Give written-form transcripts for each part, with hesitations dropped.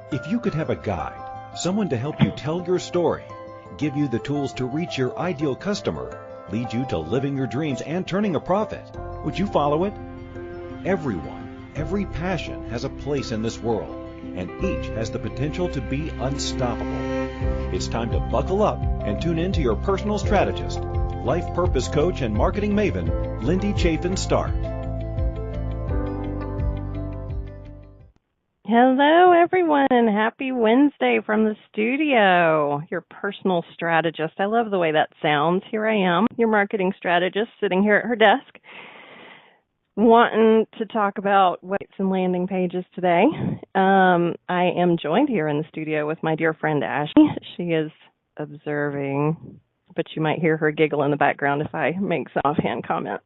If you could have a guide, someone to help you tell your story, give you the tools to reach your ideal customer, lead you to living your dreams and turning a profit, would you follow it? Everyone, every passion has a place in this world, and each has the potential to be unstoppable. It's time to buckle up and tune in to your personal strategist, life purpose coach and marketing maven, Lindy Chaffin Start. Hello, everyone. Happy Wednesday from the studio. Your personal strategist. I love the way that sounds. Here I am, your marketing strategist, sitting here at her desk, wanting to talk about websites and landing pages today. I am joined here in the studio with my dear friend Ashley. She is observing, but you might hear her giggle in the background if I make some offhand comment.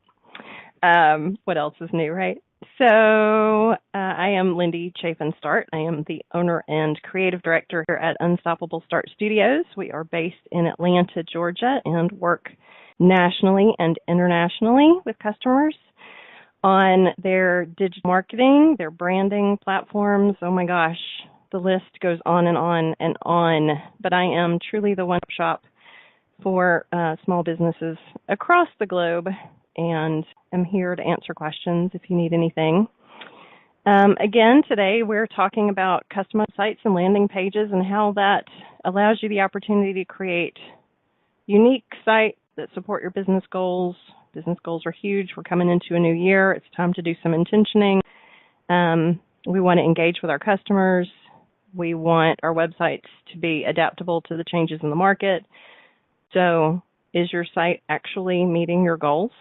What else is new, right? So I am Lindy Chaffin Start. I am the owner and creative director here at Unstoppable Start Studios. We are based in Atlanta, Georgia, and work nationally and internationally with customers on their digital marketing, their branding platforms. Oh my gosh, the list goes on and on and on. But I am truly the one-stop shop for small businesses across the globe, and I'm here to answer questions if you need anything. Again, today we're talking about custom sites and landing pages and how that allows you the opportunity to create unique sites that support your business goals. Business goals are huge. We're coming into a new year. It's time to do some intentioning. We want to engage with our customers. We want our websites to be adaptable to the changes in the market. So, is your site actually meeting your goals?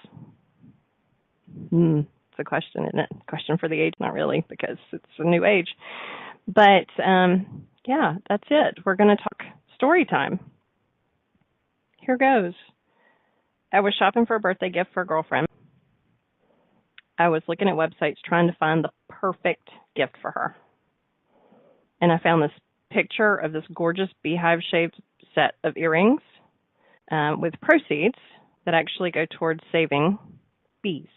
It's a question, isn't it? Question for the age, not really, because it's a new age. But, yeah, that's it. We're going to talk story time. Here goes. I was shopping for a birthday gift for a girlfriend. I was looking at websites trying to find the perfect gift for her. And I found this picture of this gorgeous beehive-shaped set of earrings with proceeds that actually go towards saving bees.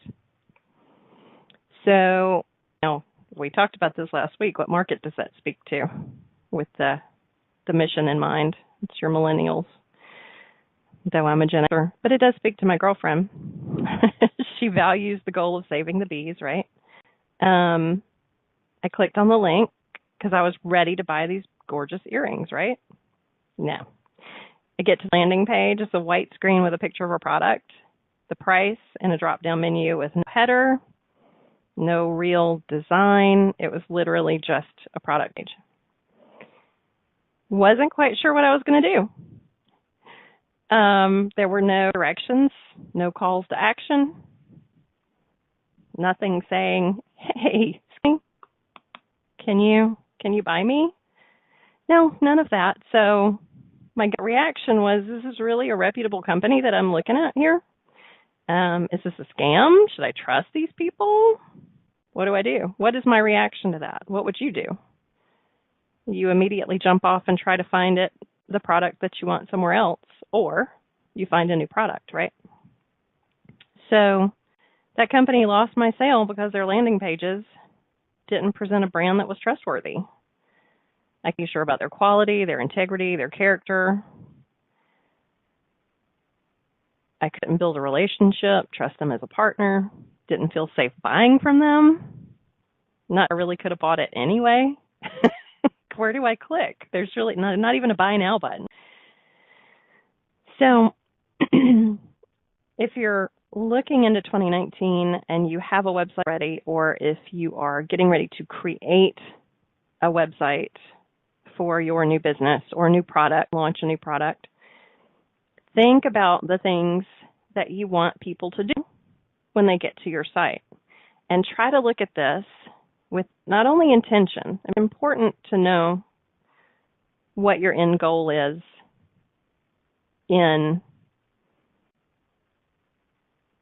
So, we talked about this last week. What market does that speak to with the mission in mind? It's your millennials, though I'm a Gen Xer. But it does speak to my girlfriend. She values the goal of saving the bees, right? I clicked on the link because I was ready to buy these gorgeous earrings, right? No. I get to the landing page. It's a white screen with a picture of a product, the price, and a drop-down menu with no header, no real design. It was literally just a product page. Wasn't quite sure what I was going to do. There were no directions, no calls to action, nothing saying, hey, can you buy me? No, none of that. So my gut reaction was, this is really a reputable company that I'm looking at here. Is this a scam? Should I trust these people? What do I do? What is my reaction to that? What would you do? You immediately jump off and try to find the product that you want somewhere else, or you find a new product, right? So that company lost my sale because their landing pages didn't present a brand that was trustworthy. I could be sure about their quality, their integrity, their character. I couldn't build a relationship, trust them as a partner, didn't feel safe buying from them. I really could have bought it anyway. Where do I click? There's really not even a buy now button. So if you're looking into 2019 and you have a website ready, or if you are getting ready to create a website for your new business or new product, launch a new product, think about the things that you want people to do when they get to your site. And try to look at this with not only intention. It's important to know what your end goal is in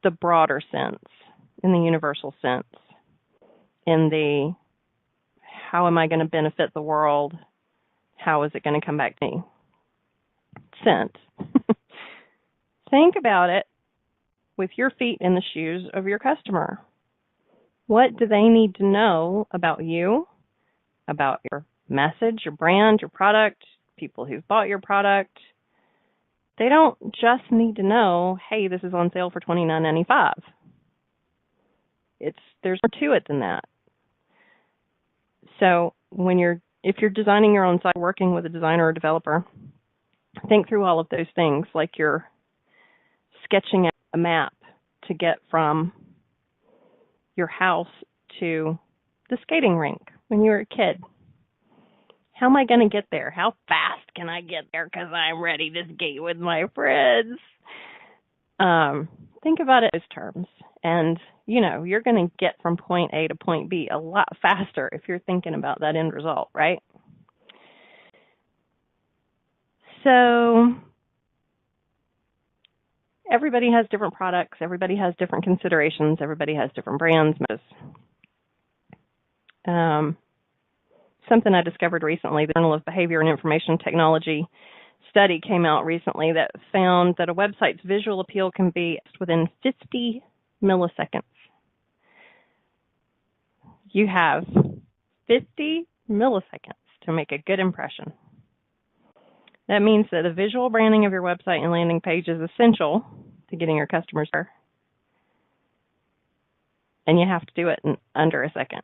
the broader sense, in the universal sense, in the how am I going to benefit the world? How is it going to come back to me? Sense. Think about it with your feet in the shoes of your customer. What do they need to know about you, about your message, your brand, your product, people who've bought your product. They don't just need to know, hey, this is on sale for $29.95. There's more to it than that. So if you're designing your own site, working with a designer or developer, think through all of those things, like you're sketching out a map to get from your house to the skating rink when you were a kid. How am I going to get there? How fast can I get there because I'm ready to skate with my friends? Think about it in those terms. And, you're going to get from point A to point B a lot faster if you're thinking about that end result, right? So everybody has different products. Everybody has different considerations. Everybody has different brands. Something I discovered recently, the Journal of Behavior and Information Technology study came out recently that found that a website's visual appeal can be within 50 milliseconds. You have 50 milliseconds to make a good impression. That means that the visual branding of your website and landing page is essential to getting your customers there. And you have to do it in under a second.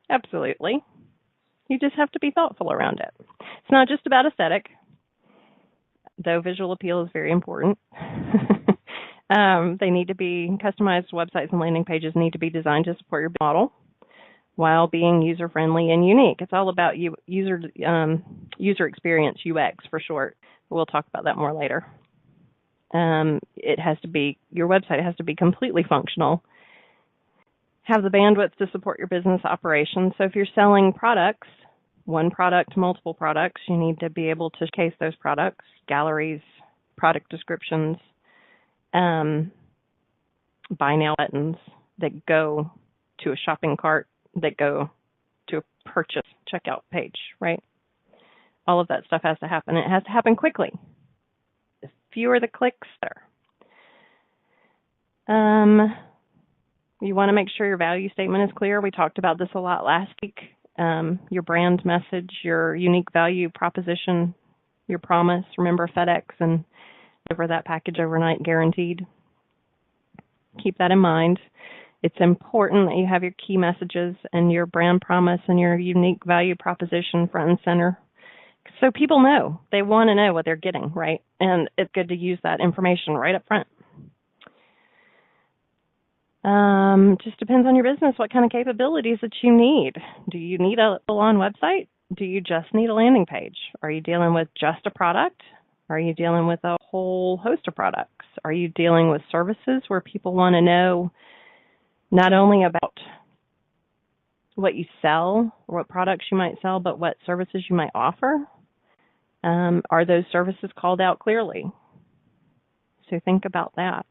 Absolutely. You just have to be thoughtful around it. It's not just about aesthetic, though visual appeal is very important. They need to be customized. Websites and landing pages need to be designed to support your model while being user-friendly and unique. It's all about user experience, UX for short. We'll talk about that more later. Your website has to be completely functional, have the bandwidth to support your business operations. So if you're selling products, one product, multiple products, you need to be able to showcase those products, galleries, product descriptions, buy now buttons that go to a shopping cart, that go to a purchase checkout page, right? All of that stuff has to happen. It has to happen quickly. The fewer the clicks, better. You want to make sure your value statement is clear. We talked about this a lot last week. Your brand message, your unique value proposition, your promise. Remember FedEx and deliver that package overnight guaranteed. Keep that in mind. It's important that you have your key messages and your brand promise and your unique value proposition front and center. So people know. They want to know what they're getting, right? And it's good to use that information right up front. Just depends on your business, what kind of capabilities that you need. Do you need a full-on website? Do you just need a landing page? Are you dealing with just a product? Are you dealing with a whole host of products? Are you dealing with services where people want to know not only about what you sell or what products you might sell, but what services you might offer? Are those services called out clearly? So think about that.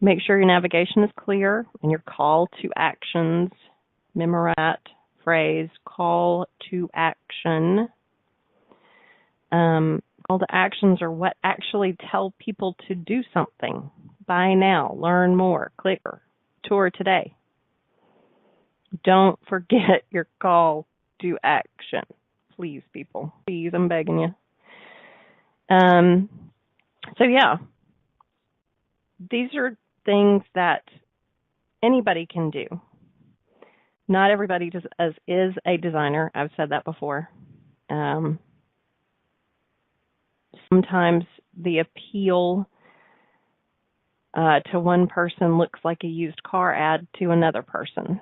Make sure your navigation is clear and your call to actions, memorate, phrase, call to action. Call to actions are what actually tell people to do something. Buy now, learn more, click, tour today. Don't forget your call to action. Please, people. Please, I'm begging you. These are things that anybody can do. Not everybody is a designer. I've said that before. Sometimes the appeal to one person looks like a used car ad to another person.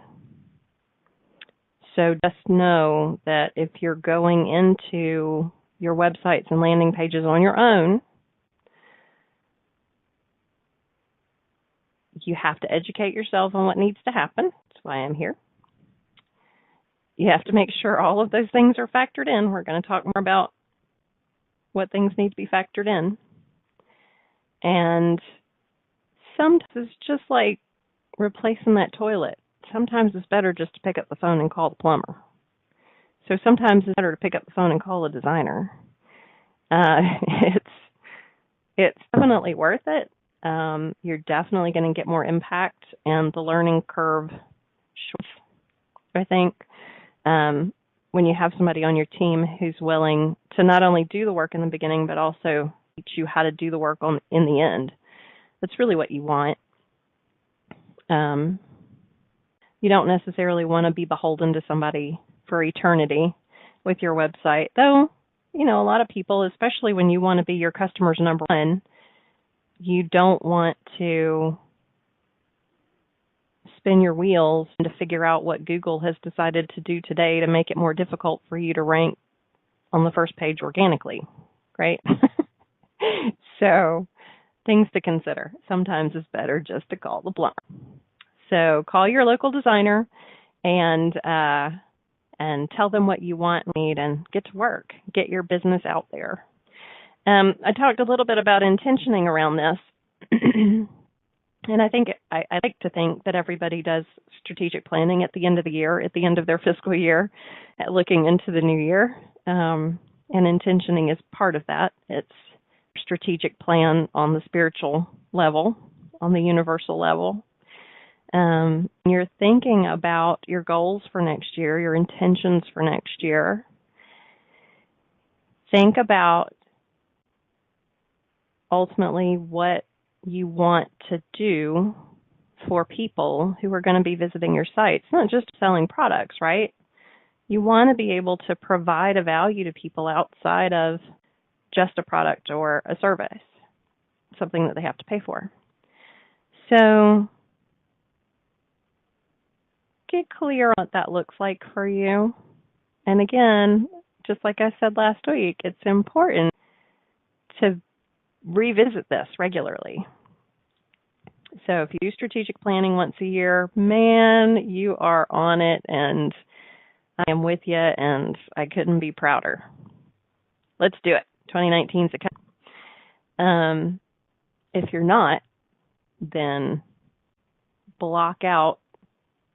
So just know that if you're going into your websites and landing pages on your own, you have to educate yourself on what needs to happen. That's why I'm here. You have to make sure all of those things are factored in. We're going to talk more about what things need to be factored in. And sometimes it's just like replacing that toilet. Sometimes it's better just to pick up the phone and call the plumber. So sometimes it's better to pick up the phone and call a designer. It's definitely worth it. You're definitely going to get more impact, and the learning curve shorts I think, when you have somebody on your team who's willing to not only do the work in the beginning, but also teach you how to do the work in the end. That's really what you want. You don't necessarily want to be beholden to somebody for eternity with your website, though, a lot of people, especially when you want to be your customer's number one, you don't want to spin your wheels to figure out what Google has decided to do today to make it more difficult for you to rank on the first page organically, right? So things to consider. Sometimes it's better just to call the plumber. So call your local designer and tell them what you want and need and get to work. Get your business out there. I talked a little bit about intentioning around this. And I think I like to think that everybody does strategic planning at the end of the year, at the end of their fiscal year, looking into the new year. And intentioning is part of that. It's strategic plan on the spiritual level, on the universal level. You're thinking about your goals for next year, your intentions for next year. Think about ultimately what you want to do for people who are going to be visiting your site. It's not just selling products, right? You want to be able to provide a value to people outside of just a product or a service, something that they have to pay for. So get clear on what that looks like for you. And again, just like I said last week, it's important to revisit this regularly. So if you do strategic planning once a year, man, you are on it, and I am with you, and I couldn't be prouder. Let's do it. 2019's a coming. If you're not, then block out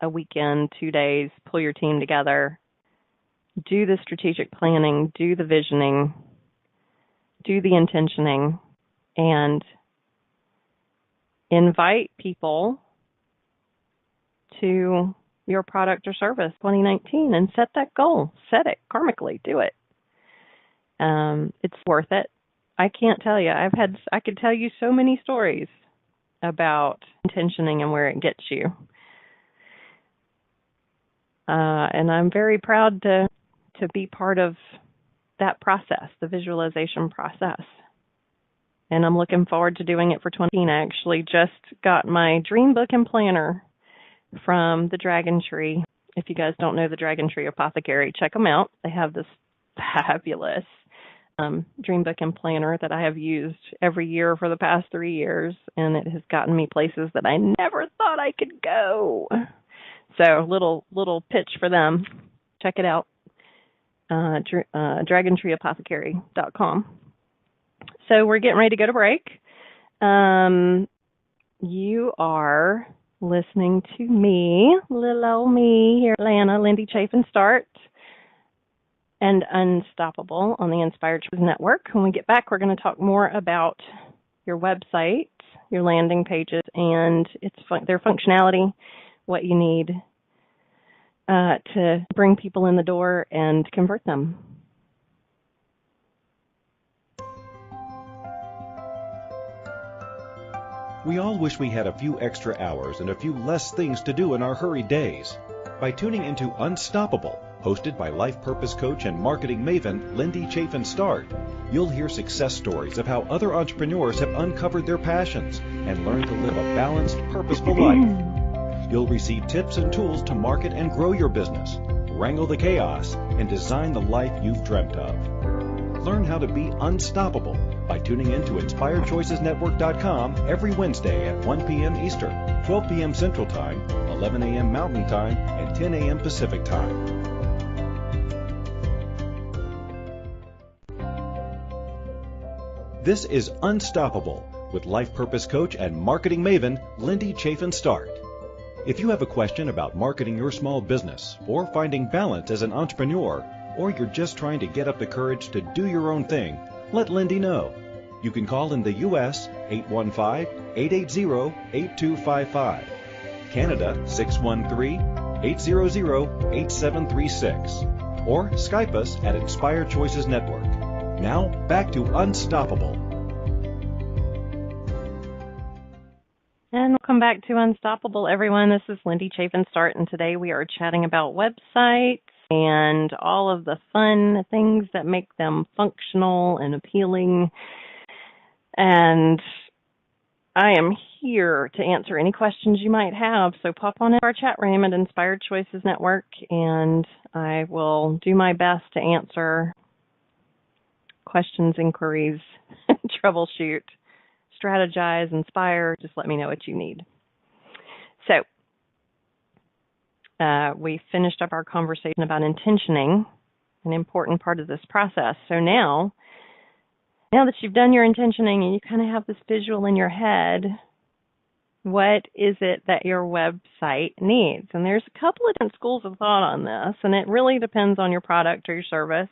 a weekend, 2 days, pull your team together, do the strategic planning, do the visioning, do the intentioning, and invite people to your product or service 2019 and set that goal. Set it karmically. Do it. It's worth it. I can't tell you. I could tell you so many stories about intentioning and where it gets you. And I'm very proud to be part of that process, the visualization process. And I'm looking forward to doing it for 2019. I actually just got my dream book and planner from the Dragon Tree. If you guys don't know the Dragon Tree Apothecary, check them out. They have this fabulous dream book and planner that I have used every year for the past 3 years, and it has gotten me places that I never thought I could go. So little pitch for them. Check it out. DragonTreeApothecary.com. So we're getting ready to go to break. You are listening to me, little old me here in Atlanta, Lindy Chaffin Start, and Unstoppable on the Inspired Choices Network. When we get back, we're going to talk more about your website, your landing pages, and their functionality, what you need to bring people in the door and convert them. We all wish we had a few extra hours and a few less things to do in our hurried days. By tuning into Unstoppable, hosted by life purpose coach and marketing maven Lindy Chaffin Start, you'll hear success stories of how other entrepreneurs have uncovered their passions and learned to live a balanced, purposeful life. You'll receive tips and tools to market and grow your business, wrangle the chaos, and design the life you've dreamt of. Learn how to be unstoppable by tuning in to InspiredChoicesNetwork.com every Wednesday at 1 p.m. Eastern, 12 p.m. Central Time, 11 a.m. Mountain Time, and 10 a.m. Pacific Time. This is Unstoppable with life purpose coach and marketing maven Lindy Chaffin Start. If you have a question about marketing your small business or finding balance as an entrepreneur, or you're just trying to get up the courage to do your own thing, let Lindy know. You can call in the U.S. 815-880-8255, Canada 613 800-8736 or Skype us at Inspired Choices Network. Now, back to Unstoppable. And welcome back to Unstoppable, everyone. This is Lindy Chaffin Start, and today we are chatting about websites and all of the fun things that make them functional and appealing. And I am here to answer any questions you might have, so pop on in our chat room at Inspired Choices Network, and I will do my best to answer questions, inquiries, troubleshoot, strategize, inspire. Just let me know what you need. So we finished up our conversation about intentioning, an important part of this process. So now that you've done your intentioning and you kind of have this visual in your head, what is it that your website needs? And there's a couple of different schools of thought on this, and it really depends on your product or your service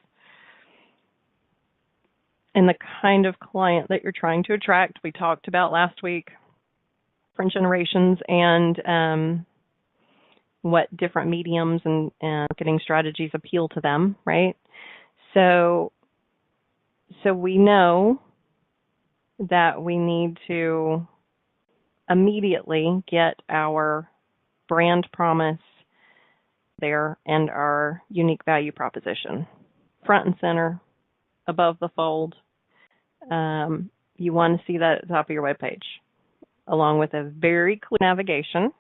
and the kind of client that you're trying to attract. We talked about last week different generations and what different mediums and marketing strategies appeal to them, right? So we know that we need to immediately get our brand promise there and our unique value proposition front and center, above the fold. You want to see that at the top of your webpage, along with a very clear navigation.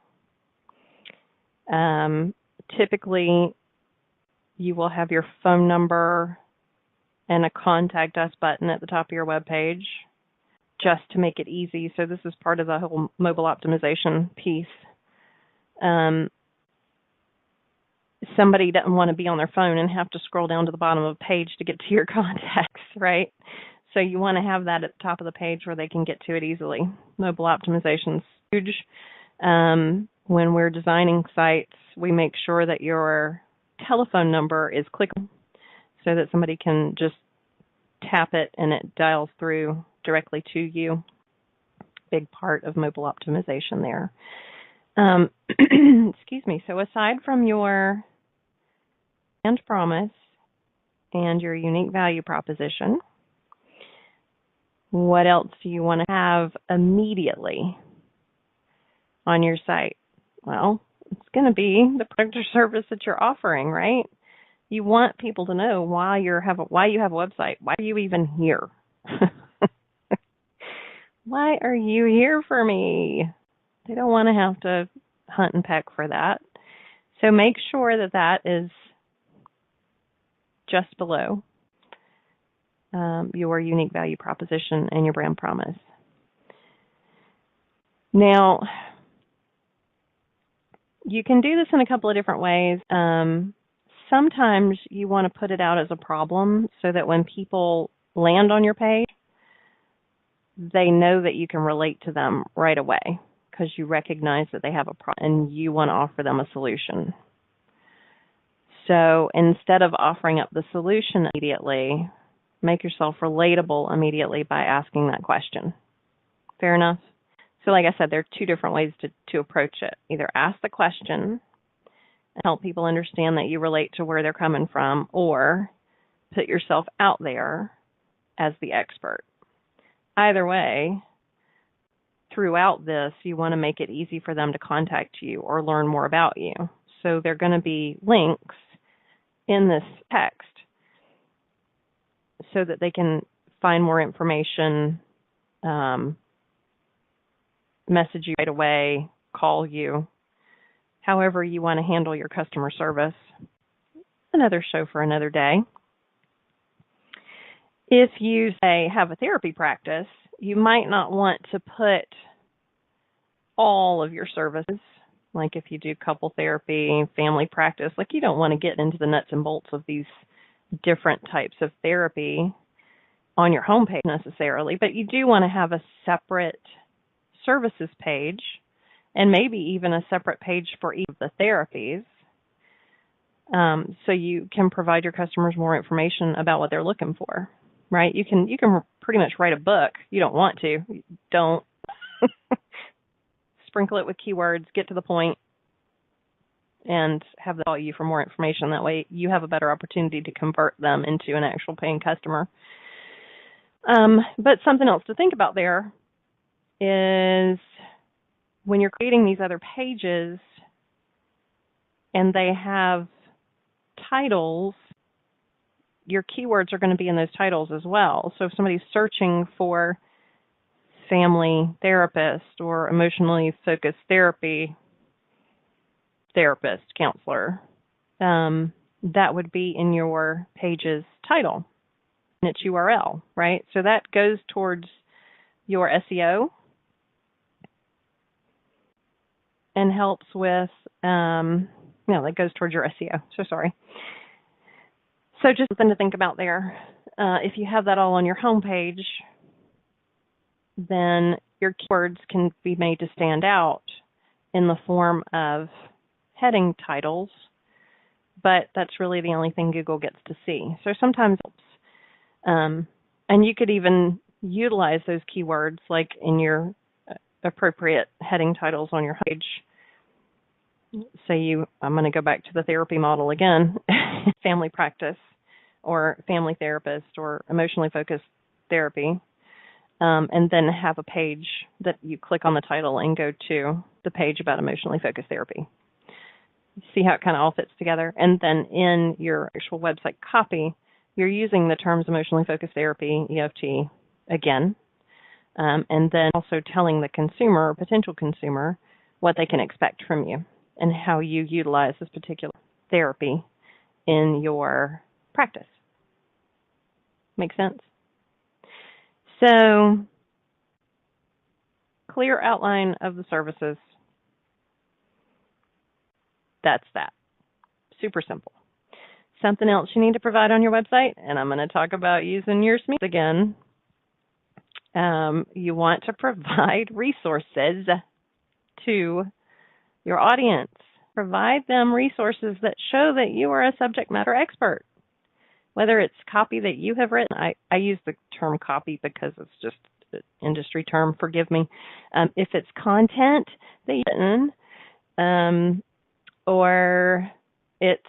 Typically, you will have your phone number and a contact us button at the top of your webpage just to make it easy. So this is part of the whole mobile optimization piece. Somebody doesn't want to be on their phone and have to scroll down to the bottom of a page to get to your contacts, right? So you want to have that at the top of the page where they can get to it easily. Mobile optimization is huge. When we're designing sites, we make sure that your telephone number is clickable so that somebody can just tap it and it dials through directly to you. Big part of mobile optimization there. Excuse me. So aside from your brand promise and your unique value proposition, what else do you want to have immediately on your site? Well, it's going to be the product or service that you're offering, right? You want people to know why you have a website. Why are you even here? Why are you here for me? They don't want to have to hunt and peck for that. So make sure that that is just below your unique value proposition and your brand promise. Now, you can do this in a couple of different ways. Sometimes you want to put it out as a problem so that when people land on your page, they know that you can relate to them right away because you recognize that they have a problem and you want to offer them a solution. So instead of offering up the solution immediately, make yourself relatable immediately by asking that question. Fair enough? So like I said, there are two different ways to approach it. Either ask the question and help people understand that you relate to where they're coming from, or put yourself out there as the expert. Either way, throughout this, you want to make it easy for them to contact you or learn more about you. So there are going to be links in this text so that they can find more information, message you right away, call you, however you want to handle your customer service. Another show for another day. If you, say, have a therapy practice, you might not want to put all of your services, like if you do couple therapy, family practice, like you don't want to get into the nuts and bolts of these different types of therapy on your homepage necessarily, but you do want to have a separate services page and maybe even a separate page for each of the therapies, so you can provide your customers more information about what they're looking for, right? You can pretty much write a book. You don't want to. Don't. Sprinkle it with keywords, get to the point, and have them call you for more information. That way you have a better opportunity to convert them into an actual paying customer. But something else to think about there is when you're creating these other pages and they have titles, your keywords are going to be in those titles as well. So if somebody's searching for family therapist or emotionally focused therapist, counselor, that would be in your page's title and its URL, right? So that goes towards your SEO and helps with, that goes towards your SEO. So sorry. So just something to think about there. If you have that all on your homepage, then your keywords can be made to stand out in the form of heading titles, but that's really the only thing Google gets to see. So sometimes it helps. And you could even utilize those keywords like in your appropriate heading titles on your page. Say I'm going to go back to the therapy model again, family practice or family therapist or emotionally focused therapy, and then have a page that you click on the title and go to the page about emotionally focused therapy. See how it kind of all fits together? And then in your actual website copy, you're using the terms emotionally focused therapy, EFT, again, and then also telling the consumer or potential consumer what they can expect from you and how you utilize this particular therapy in your practice. Make sense? So, clear outline of the services. That's that. Super simple. Something else you need to provide on your website, and I'm going to talk about using your SMEs again. You want to provide resources to your audience. Provide them resources that show that you are a subject matter expert. Whether it's copy that you have written, I use the term copy because it's just an industry term, forgive me. If it's content that you've written, or it's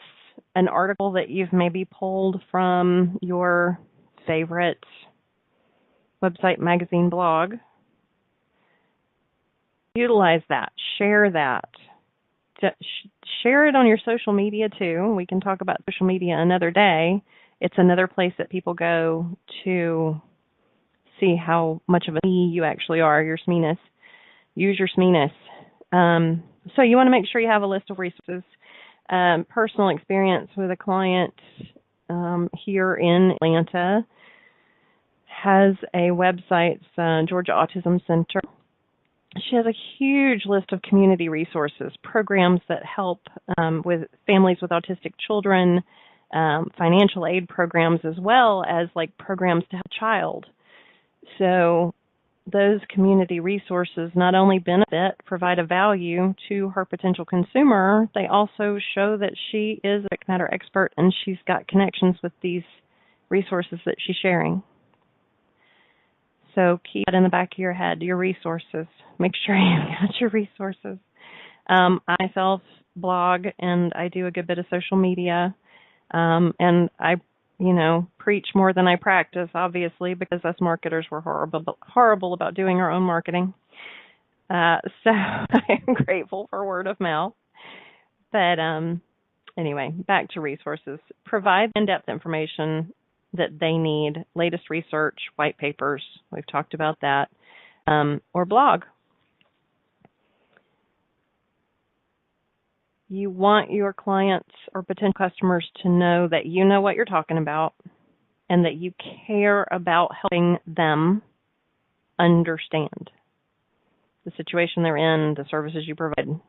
an article that you've maybe pulled from your favorite website, magazine, blog, utilize that, share that. Share it on your social media too. We can talk about social media another day. It's another place that people go to see how much of a SME you actually are, your SMEness. Use your SMEness. So you want to make sure you have a list of resources. Personal experience with a client here in Atlanta has a website, Georgia Autism Center. She has a huge list of community resources, programs that help with families with autistic children, financial aid programs, as well as like programs to help a child. So those community resources not only benefit, provide a value to her potential consumer, they also show that she is a subject matter expert and she's got connections with these resources that she's sharing. So keep that in the back of your head, your resources. Make sure you've got your resources. I myself blog and I do a good bit of social media. And I, preach more than I practice, obviously, because us marketers were horrible about doing our own marketing. So I am grateful for word of mouth. But anyway, back to resources. Provide in-depth information that they need, latest research, white papers, we've talked about that, or blog. You want your clients or potential customers to know that you know what you're talking about and that you care about helping them understand the situation they're in, the services you provide.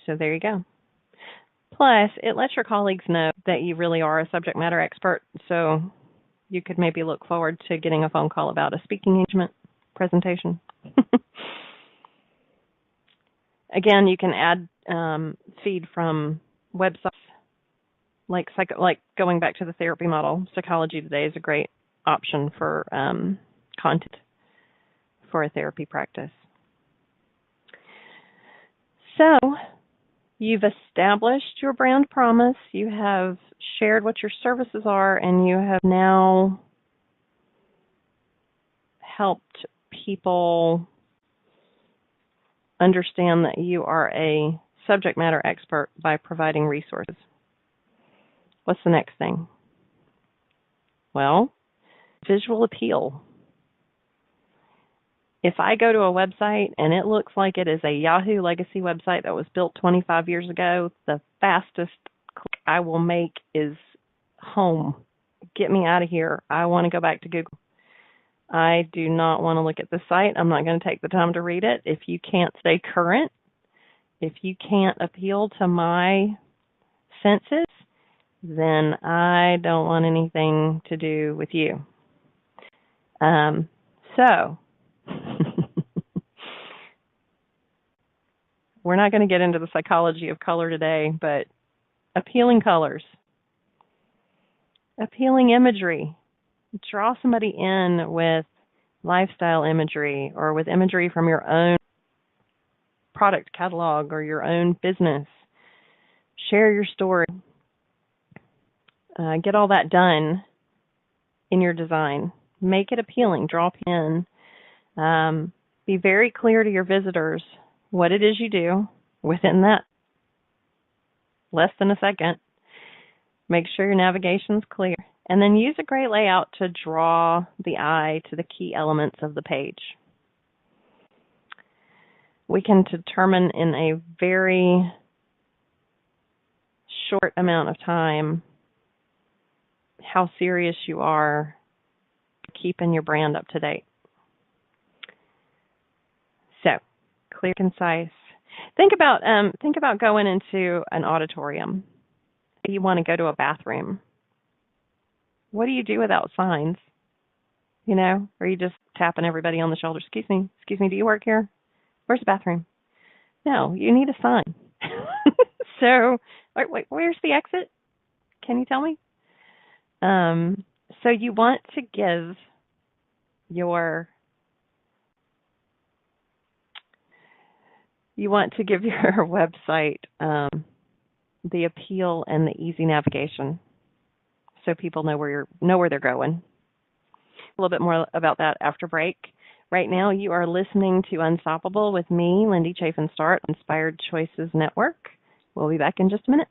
So there you go. Plus, it lets your colleagues know that you really are a subject matter expert, so you could maybe look forward to getting a phone call about a speaking engagement presentation. Again, you can add feed from websites, like going back to the therapy model. Psychology Today is a great option for content for a therapy practice. So So you've established your brand promise, you have shared what your services are, and you have now helped people understand that you are a subject matter expert by providing resources. What's the next thing? Well, visual appeal. If I go to a website and it looks like it is a Yahoo legacy website that was built 25 years ago, the fastest click I will make is home. Get me out of here. I want to go back to Google. I do not want to look at the site. I'm not going to take the time to read it. If you can't stay current, if you can't appeal to my senses, then I don't want anything to do with you. So we're not going to get into the psychology of color today, but appealing colors, appealing imagery. Draw somebody in with lifestyle imagery or with imagery from your own product catalog or your own business. Share your story. Get all that done in your design. Make it appealing. Draw in. Be very clear to your visitors what it is you do within that less than a second. Make sure your navigation's clear. And then use a great layout to draw the eye to the key elements of the page. We can determine in a very short amount of time how serious you are keeping your brand up to date. So, clear, concise. Think about going into an auditorium. You want to go to a bathroom. What do you do without signs? You know, or are you just tapping everybody on the shoulder? Excuse me, do you work here? Where's the bathroom? No, you need a sign. So, wait, where's the exit? Can you tell me? So you want to give your website the appeal and the easy navigation, so people know where they're going. A little bit more about that after break. Right now, you are listening to Unstoppable with me, Lindy Chaffin Start, Inspired Choices Network. We'll be back in just a minute.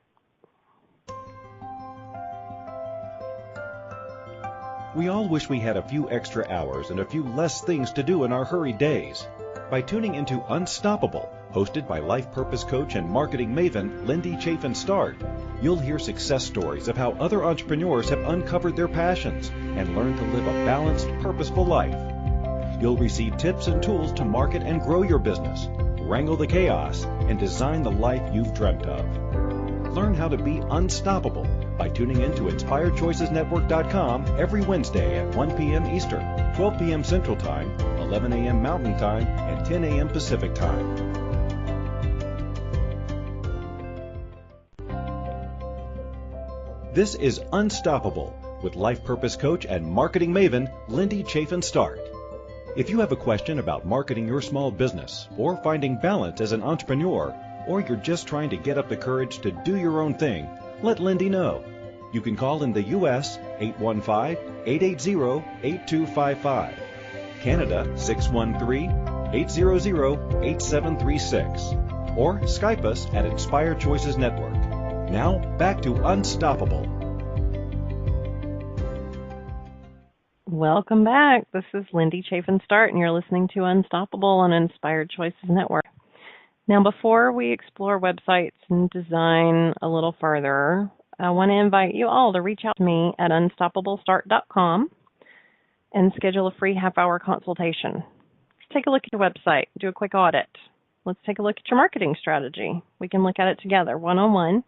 We all wish we had a few extra hours and a few less things to do in our hurried days. By tuning into Unstoppable, hosted by life purpose coach and marketing maven Lindy Chaffin Start, you'll hear success stories of how other entrepreneurs have uncovered their passions and learned to live a balanced, purposeful life. You'll receive tips and tools to market and grow your business, wrangle the chaos, and design the life you've dreamt of. Learn how to be unstoppable by tuning in to InspiredChoicesNetwork.com every Wednesday at 1 p.m. Eastern, 12 p.m. Central Time, 11 a.m. Mountain Time, and 10 a.m. Pacific Time. This is Unstoppable with life purpose coach and marketing maven Lindy Chaffin Start. If you have a question about marketing your small business or finding balance as an entrepreneur, or you're just trying to get up the courage to do your own thing, let Lindy know. You can call in the U.S. 815-880-8255, Canada 613-800-8736, or Skype us at Inspired Choices Network. Now, back to Unstoppable. Welcome back. This is Lindy Chaffin Start, and you're listening to Unstoppable on Inspired Choices Network. Now, before we explore websites and design a little further, I want to invite you all to reach out to me at unstoppablestart.com and schedule a free half-hour consultation. Let's take a look at your website, do a quick audit. Let's take a look at your marketing strategy. We can look at it together, one-on-one,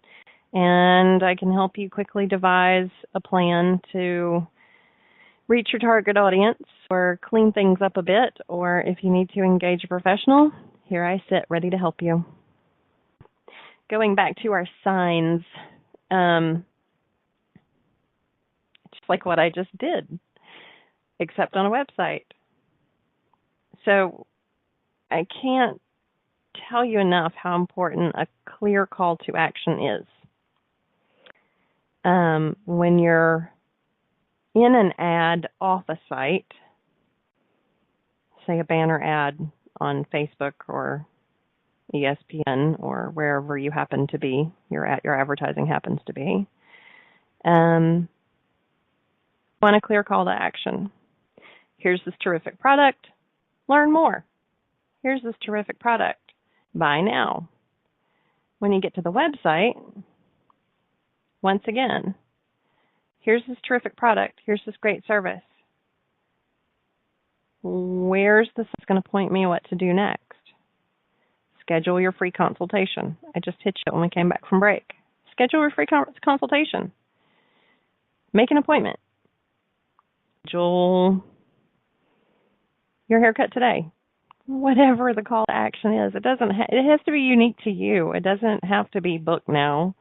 and I can help you quickly devise a plan to reach your target audience or clean things up a bit, or if you need to engage a professional, here I sit ready to help you. Going back to our signs, just like what I just did, except on a website. So I can't tell you enough how important a clear call to action is. When you're in an ad off a site, say a banner ad on Facebook or ESPN or wherever you happen to be, your advertising happens to be, want a clear call to action. Here's this terrific product. Learn more. Here's this terrific product. Buy now. When you get to the website, once again, here's this terrific product. Here's this great service. Where's this going to point me what to do next? Schedule your free consultation. I just hit you when we came back from break. Schedule your free consultation. Make an appointment. Schedule your haircut today. Whatever the call to action is, it has to be unique to you. It doesn't have to be book now,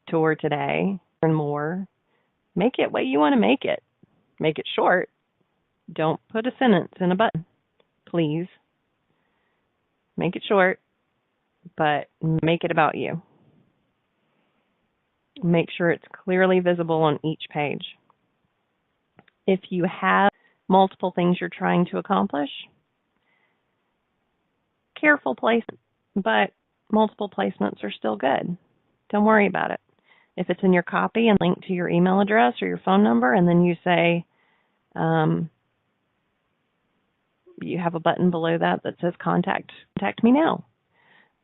tour today, and more. Make it what you want to make it. Make it short. Don't put a sentence in a button, please. Make it short, but make it about you. Make sure it's clearly visible on each page. If you have multiple things you're trying to accomplish, careful placement, but multiple placements are still good. Don't worry about it. If it's in your copy and linked to your email address or your phone number, and then you say, you have a button below that says contact me now.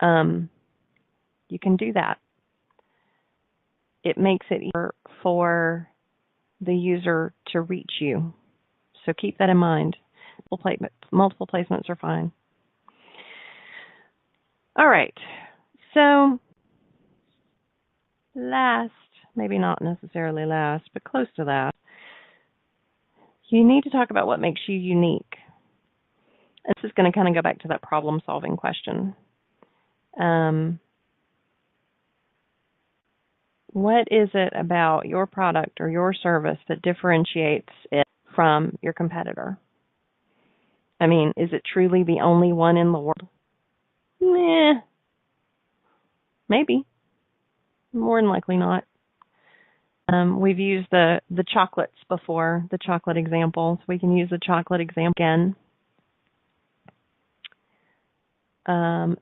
You can do that. It makes it easier for the user to reach you. So keep that in mind. Multiple placements are fine. All right. So last, maybe not necessarily last, but close to that, you need to talk about what makes you unique. This is going to kind of go back to that problem-solving question. What is it about your product or your service that differentiates it from your competitor? I mean, is it truly the only one in the world? Maybe. More than likely not. We've used the chocolates before, the chocolate examples. We can use the chocolate example again.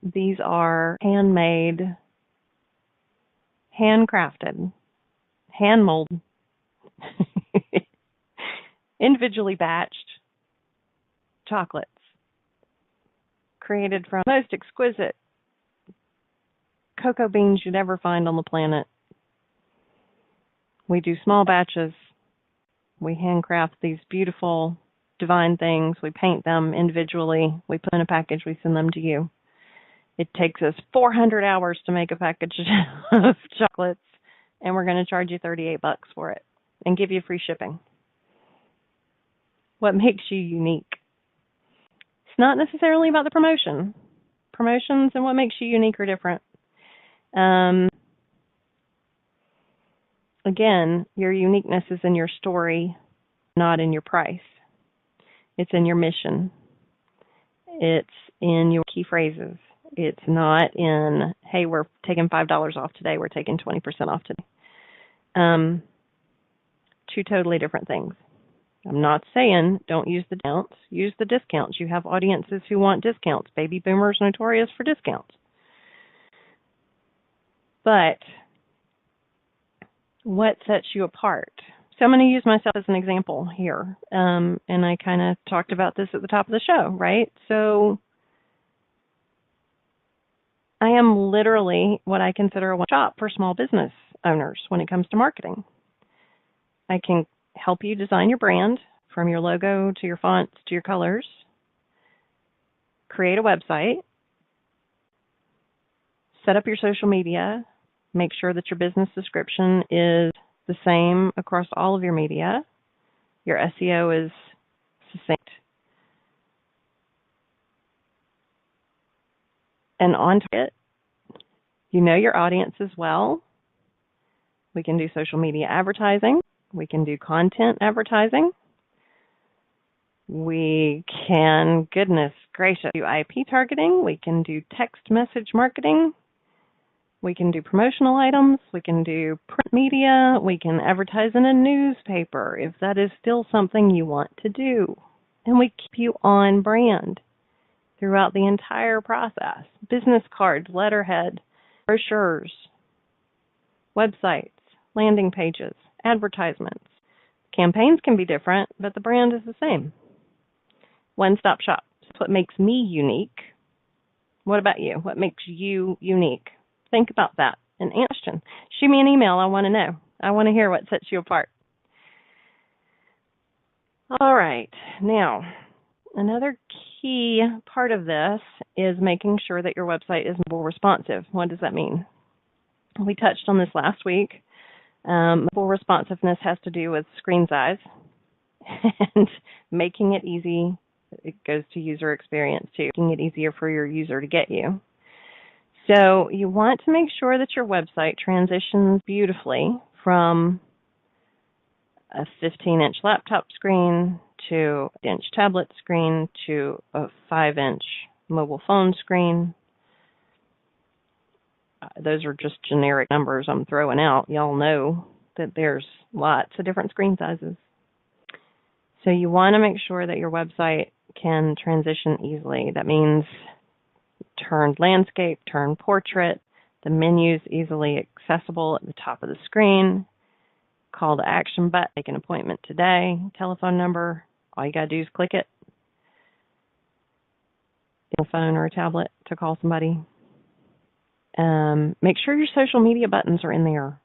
These are handmade, handcrafted, hand molded, individually batched chocolates created from the most exquisite cocoa beans you'd ever find on the planet. We do small batches. We handcraft these beautiful, divine things. We paint them individually. We put in a package. We send them to you. It takes us 400 hours to make a package of chocolates, and we're going to charge you $38 for it and give you free shipping. What makes you unique? It's not necessarily about the promotion. Promotions and what makes you unique are different. Again, your uniqueness is in your story, not in your price. It's in your mission. It's in your key phrases. It's not in, hey, we're taking $5 off today. We're taking 20% off today. Two totally different things. I'm not saying don't use the discounts. Use the discounts. You have audiences who want discounts. Baby boomers notorious for discounts. But what sets you apart? So I'm going to use myself as an example here. And I kind of talked about this at the top of the show, right? So I am literally what I consider a one-stop for small business owners when it comes to marketing. I can help you design your brand from your logo to your fonts to your colors, create a website, set up your social media, make sure that your business description is the same across all of your media, your SEO is succinct, and on target. You know your audience as well. We can do social media advertising. We can do content advertising. We can, goodness gracious, do IP targeting. We can do text message marketing. We can do promotional items. We can do print media. We can advertise in a newspaper if that is still something you want to do. And we keep you on brand throughout the entire process. Business cards, letterhead, brochures, websites, landing pages, advertisements. Campaigns can be different, but the brand is the same. One-stop shop. That's what makes me unique. What about you? What makes you unique? Think about that. An question. Shoot me an email. I want to know. I want to hear what sets you apart. All right. Now, another key part of this is making sure that your website is mobile responsive. What does that mean? We touched on this last week. Mobile responsiveness has to do with screen size and making it easy. It goes to user experience too, making it easier for your user to get you. So you want to make sure that your website transitions beautifully from a 15-inch laptop screen to an inch tablet screen to a 5-inch mobile phone screen. Those are just generic numbers I'm throwing out. Y'all know that there's lots of different screen sizes. So you want to make sure that your website can transition easily. That means turn landscape, turn portrait, the menus easily accessible at the top of the screen, call to action button, make an appointment today, telephone number. All you got to do is click it. A phone or a tablet to call somebody. Make sure your social media buttons are in there.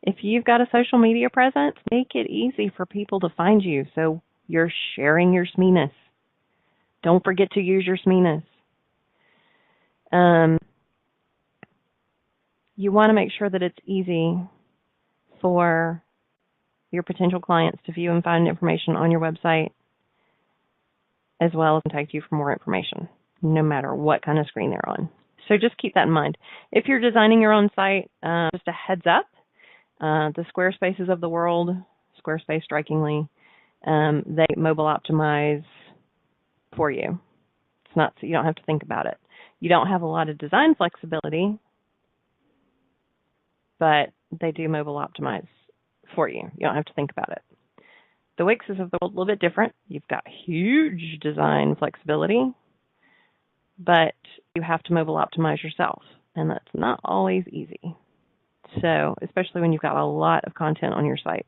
If you've got a social media presence, make it easy for people to find you so you're sharing your SMEness. Don't forget to use your SMEness. You want to make sure that it's easy for your potential clients to view and find information on your website, as well as contact you for more information, no matter what kind of screen they're on. So just keep that in mind. If you're designing your own site, just a heads up, the Squarespaces of the world, Squarespace strikingly, they mobile optimize for you. It's not so you don't have to think about it. You don't have a lot of design flexibility, but they do mobile optimize for you. You don't have to think about it. The Wixes of the world a little bit different. You've got huge design flexibility, but you have to mobile optimize yourself, and that's not always easy. So, especially when you've got a lot of content on your site.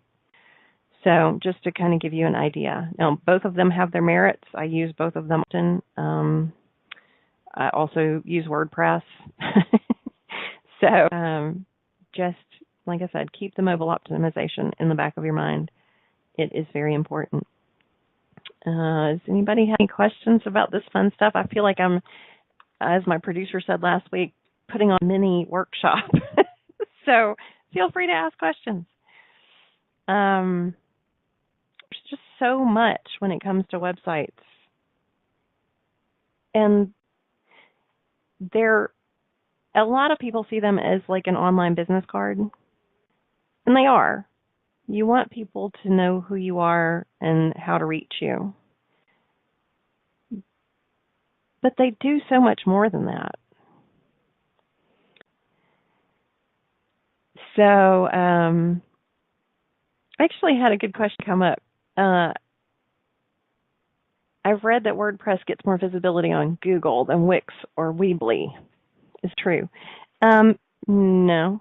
So, just to kind of give you an idea. Now, both of them have their merits. I use both of them often. I also use WordPress. So, just like I said, keep the mobile optimization in the back of your mind. It is very important. Does anybody have any questions about this fun stuff? I feel like I'm, as my producer said last week, putting on a mini workshop. So feel free to ask questions. There's just so much when it comes to websites. And a lot of people see them as like an online business card. And they are. You want people to know who you are and how to reach you. But they do so much more than that. So I actually had a good question come up. I've read that WordPress gets more visibility on Google than Wix or Weebly. Is true. No.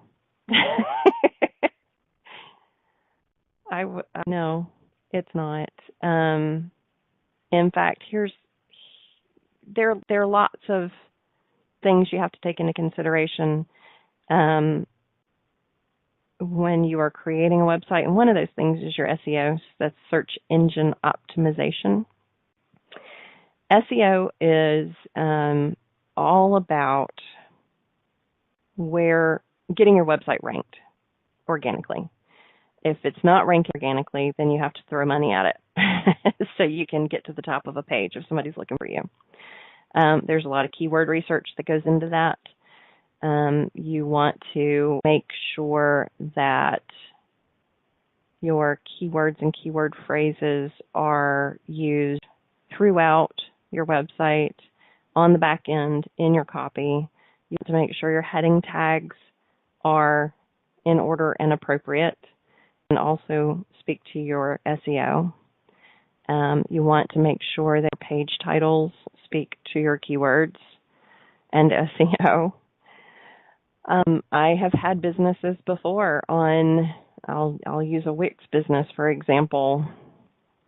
No, it's not. In fact, there are lots of things you have to take into consideration when you are creating a website, and one of those things is your SEO. That's search engine optimization. SEO is all about getting your website ranked organically. If it's not ranked organically, then you have to throw money at it so you can get to the top of a page if somebody's looking for you. There's a lot of keyword research that goes into that. You want to make sure that your keywords and keyword phrases are used throughout your website, on the back end, in your copy. You have to make sure your heading tags are in order and appropriate, and also speak to your SEO. You want to make sure that page titles speak to your keywords and SEO. I have had businesses before on, I'll use a Wix business, for example.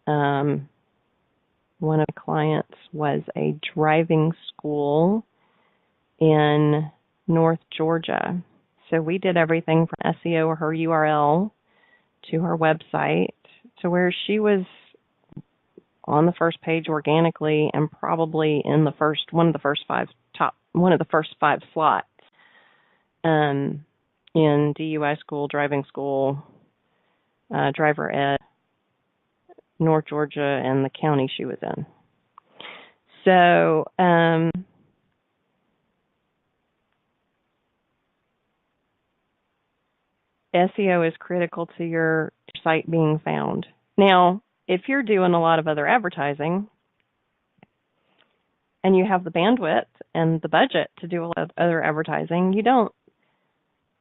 One of the clients was a driving school in North Georgia. So we did everything from SEO, her URL, to her website, to where she was on the first page organically and probably in the one of the first five slots in DUI school, driving school, driver ed, North Georgia, and the county she was in. So SEO is critical to your site being found. Now, if you're doing a lot of other advertising and you have the bandwidth and the budget to do a lot of other advertising, you don't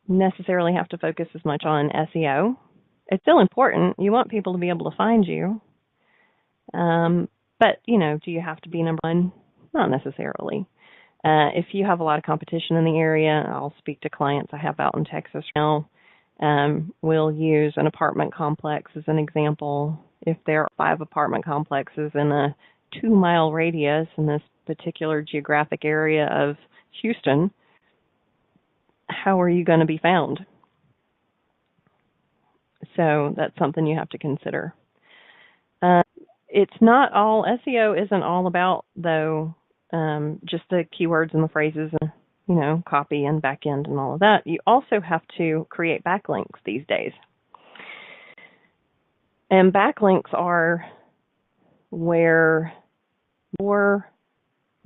necessarily have to focus as much on SEO. It's still important. You want people to be able to find you. But, do you have to be number one? Not necessarily. If you have a lot of competition in the area, I'll speak to clients I have out in Texas now. We'll use an apartment complex as an example. If there are 5 apartment complexes in a 2-mile radius in this particular geographic area of Houston, how are you going to be found? So that's something you have to consider. It's not all, SEO isn't all about, though, just the keywords and the phrases and, copy and back end and all of that. You also have to create backlinks these days. And backlinks are where your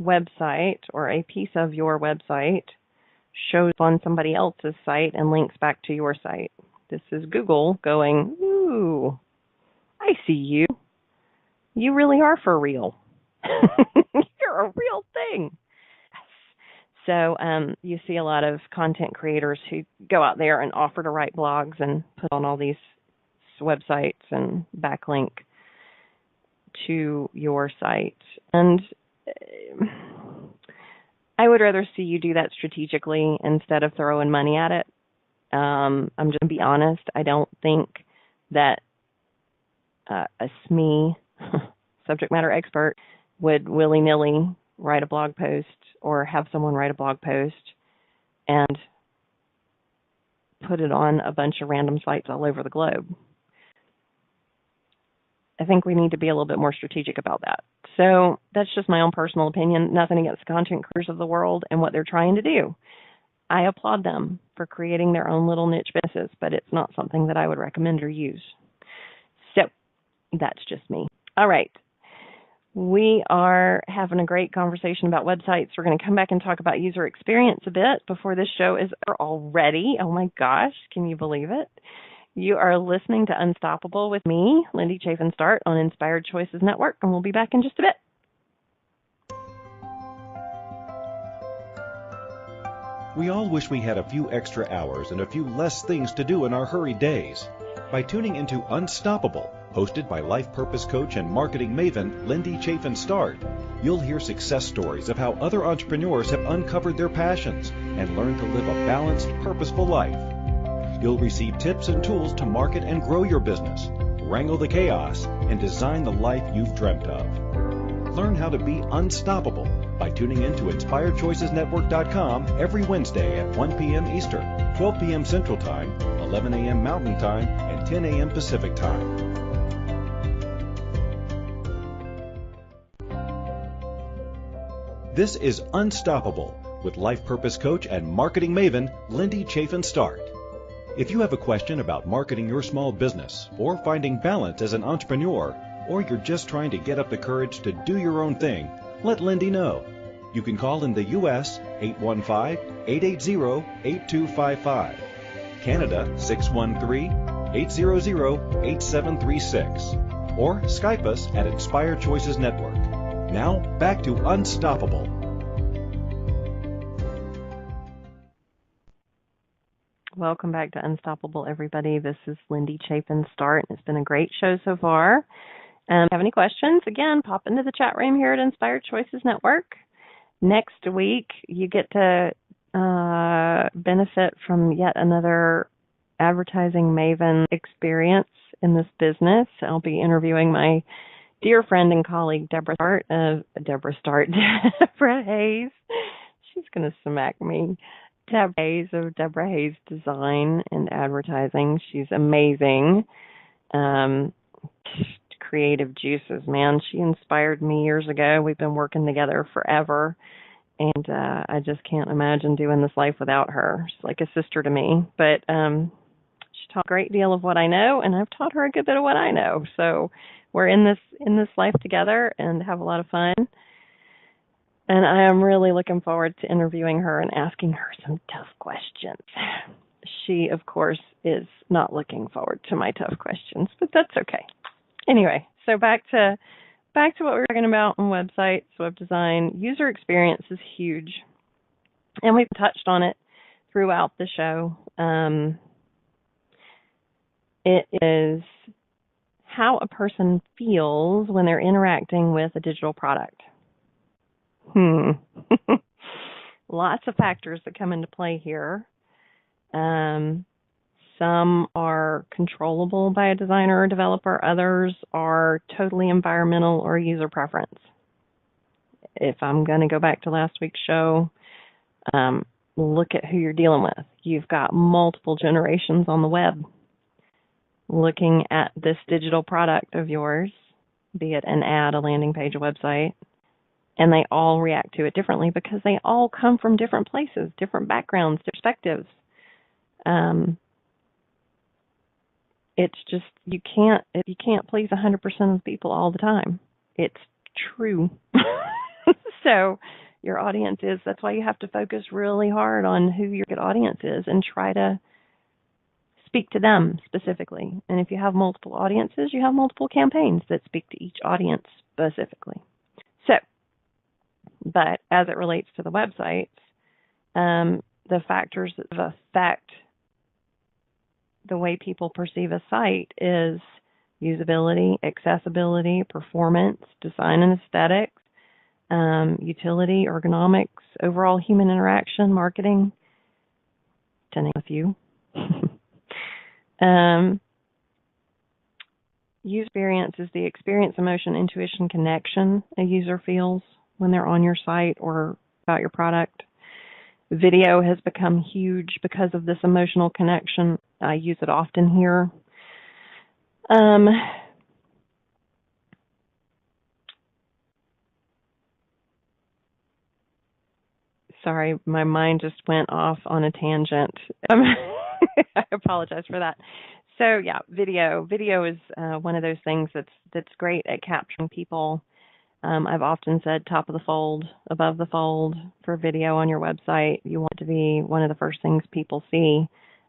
website or a piece of your website shows on somebody else's site and links back to your site. This is Google going, ooh, I see you. You really are for real. You're a real thing. So you see a lot of content creators who go out there and offer to write blogs and put on all these websites and backlink to your site. And I would rather see you do that strategically instead of throwing money at it. I'm just going to be honest. I don't think that a SME, subject matter expert, would willy-nilly write a blog post or have someone write a blog post and put it on a bunch of random sites all over the globe. I think we need to be a little bit more strategic about that. So that's just my own personal opinion. Nothing against the content creators of the world and what they're trying to do. I applaud them for creating their own little niche businesses, but it's not something that I would recommend or use. So that's just me. All right. We are having a great conversation about websites. We're going to come back and talk about user experience a bit before this show is over already. Oh my gosh, can you believe it? You are listening to Unstoppable with me, Lindy Chaffin Start, on Inspired Choices Network, and we'll be back in just a bit. We all wish we had a few extra hours and a few less things to do in our hurried days. By tuning into Unstoppable, hosted by life purpose coach and marketing maven Lindy Chaffin Start, you'll hear success stories of how other entrepreneurs have uncovered their passions and learned to live a balanced, purposeful life. You'll receive tips and tools to market and grow your business, wrangle the chaos, and design the life you've dreamt of. Learn how to be unstoppable by tuning in to InspiredChoicesNetwork.com every Wednesday at 1 p.m. Eastern, 12 p.m. Central Time, 11 a.m. Mountain Time, and 10 a.m. Pacific Time. This is Unstoppable with life purpose coach and marketing maven Lindy Chaffin Start. If you have a question about marketing your small business or finding balance as an entrepreneur, or you're just trying to get up the courage to do your own thing, let Lindy know. You can call in the U.S. 815-880-8255, Canada 613-800-8736, or Skype us at Inspired Choices Network. Now, back to Unstoppable. Welcome back to Unstoppable, everybody. This is Lindy Chaffin Start, and it's been a great show so far. If you have any questions, again, pop into the chat room here at Inspired Choices Network. Next week, you get to benefit from yet another advertising maven experience in this business. I'll be interviewing my dear friend and colleague, Deborah Hayes. She's going to smack me. Deborah Hayes of Deborah Hayes Design and Advertising. She's amazing. Creative juices, man. She inspired me years ago. We've been working together forever, and I just can't imagine doing this life without her. She's like a sister to me. But she taught a great deal of what I know, and I've taught her a good bit of what I know. So we're in this life together and have a lot of fun. And I am really looking forward to interviewing her and asking her some tough questions. She, of course, is not looking forward to my tough questions, but that's okay. Anyway, so back to what we were talking about on websites, web design. User experience is huge, and we've touched on it throughout the show. It is how a person feels when they're interacting with a digital product. Lots of factors that come into play here. Some are controllable by a designer or developer. Others are totally environmental or user preference. If I'm going to go back to last week's show, look at who you're dealing with. You've got multiple generations on the web looking at this digital product of yours, be it an ad, a landing page, a website, and they all react to it differently because they all come from different places, different backgrounds, perspectives. It's just you can't please 100% of people all the time. It's true. So your audience is. That's why you have to focus really hard on who your good audience is and try to speak to them specifically. And if you have multiple audiences, you have multiple campaigns that speak to each audience specifically. So, but as it relates to the websites, the factors that affect the way people perceive a site is usability, accessibility, performance, design and aesthetics, utility, ergonomics, overall human interaction, marketing, to name a few. User experience is the experience, emotion, intuition, connection a user feels when they're on your site or about your product. Video has become huge because of this emotional connection. I use it often here. Sorry, my mind just went off on a tangent. I apologize for that. So yeah, video. Video is one of those things that's great at capturing people. I've often said top of the fold, above the fold for video on your website. You want to be one of the first things people see,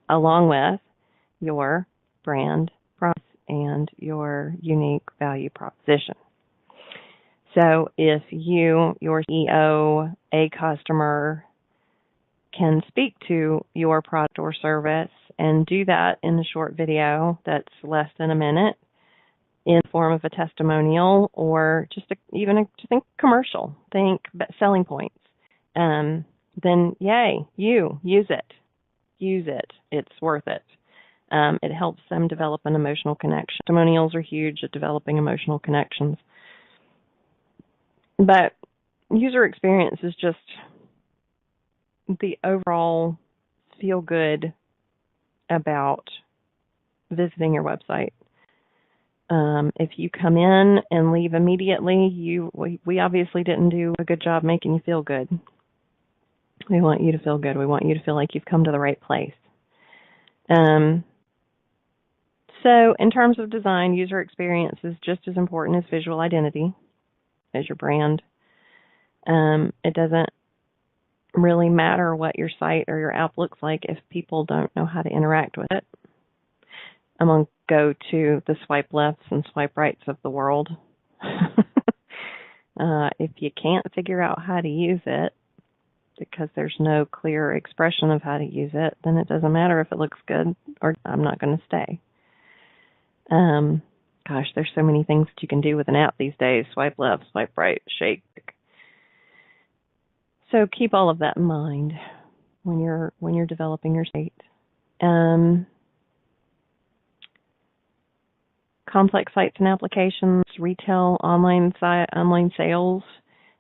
along with your brand promise and your unique value proposition. So if you, your CEO, a customer, can speak to your product or service and do that in a short video that's less than a minute in the form of a testimonial or just think commercial, think selling points, then yay, you use it. Use it. It's worth it. It helps them develop an emotional connection. Testimonials are huge at developing emotional connections. But user experience is just the overall feel good about visiting your website. If you come in and leave immediately, we obviously didn't do a good job making you feel good. We want you to feel good. We want you to feel like you've come to the right place. So in terms of design, user experience is just as important as visual identity, as your brand. It doesn't really matter what your site or your app looks like if people don't know how to interact with it. I'm going to go to the swipe lefts and swipe rights of the world. If you can't figure out how to use it because there's no clear expression of how to use it, then it doesn't matter if it looks good or I'm not going to stay. Gosh, there's so many things that you can do with an app these days. Swipe left, swipe right, shake. So keep all of that in mind when you're developing your site. Complex sites and applications, retail, online sales,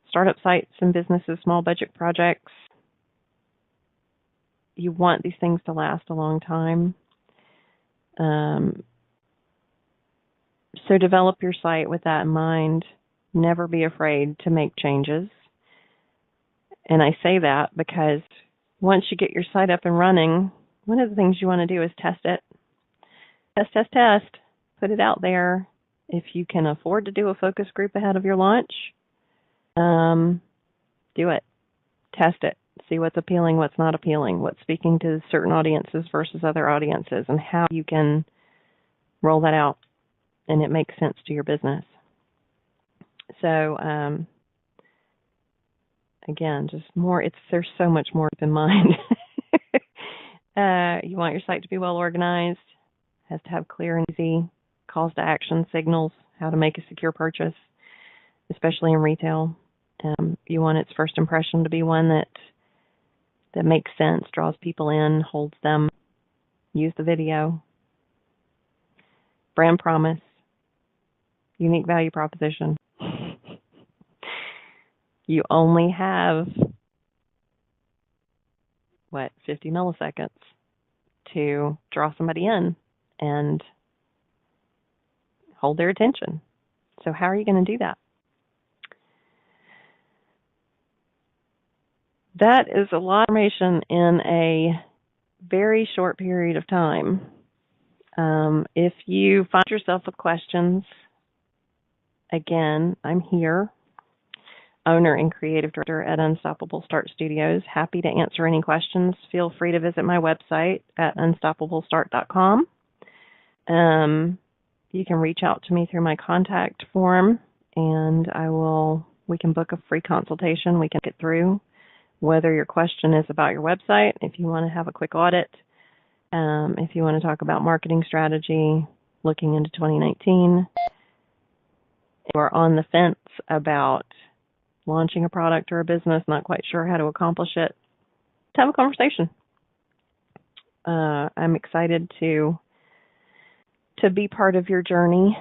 startup sites and businesses, small budget projects. You want these things to last a long time. So develop your site with that in mind. Never be afraid to make changes. And I say that because once you get your site up and running, one of the things you want to do is test it. Test. Put it out there. If you can afford to do a focus group ahead of your launch, do it. Test it. See what's appealing, what's not appealing, what's speaking to certain audiences versus other audiences, and how you can roll that out and it makes sense to your business. So, again, just more. There's so much more in mind. You want your site to be well organized. Has to have clear and easy calls to action signals, how to make a secure purchase, especially in retail. You want its first impression to be one that makes sense, draws people in, holds them. Use the video. Brand promise. Unique value proposition. You only have, 50 milliseconds to draw somebody in and hold their attention. So how are you going to do that? That is a lot of information in a very short period of time. If you find yourself with questions, again, I'm here, owner and creative director at Unstoppable Start Studios. Happy to answer any questions. Feel free to visit my website at unstoppablestart.com. You can reach out to me through my contact form, and we can book a free consultation. We can get through whether your question is about your website, if you want to have a quick audit, if you want to talk about marketing strategy, looking into 2019, or on the fence about launching a product or a business, not quite sure how to accomplish it, let's have a conversation. I'm excited to be part of your journey,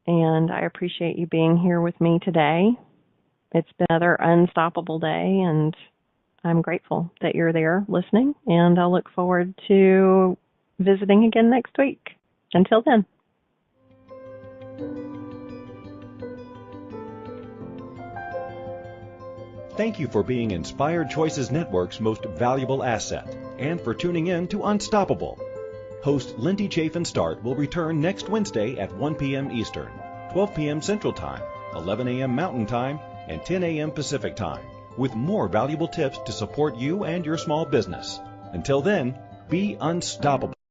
and I appreciate you being here with me today. It's been another unstoppable day, and I'm grateful that you're there listening, and I'll look forward to visiting again next week. Until then. Thank you for being Inspired Choices Network's most valuable asset, and for tuning in to Unstoppable. Host Lindy Chaffin Start will return next Wednesday at 1 p.m. Eastern, 12 p.m. Central Time, 11 a.m. Mountain Time, and 10 a.m. Pacific Time, with more valuable tips to support you and your small business. Until then, be unstoppable.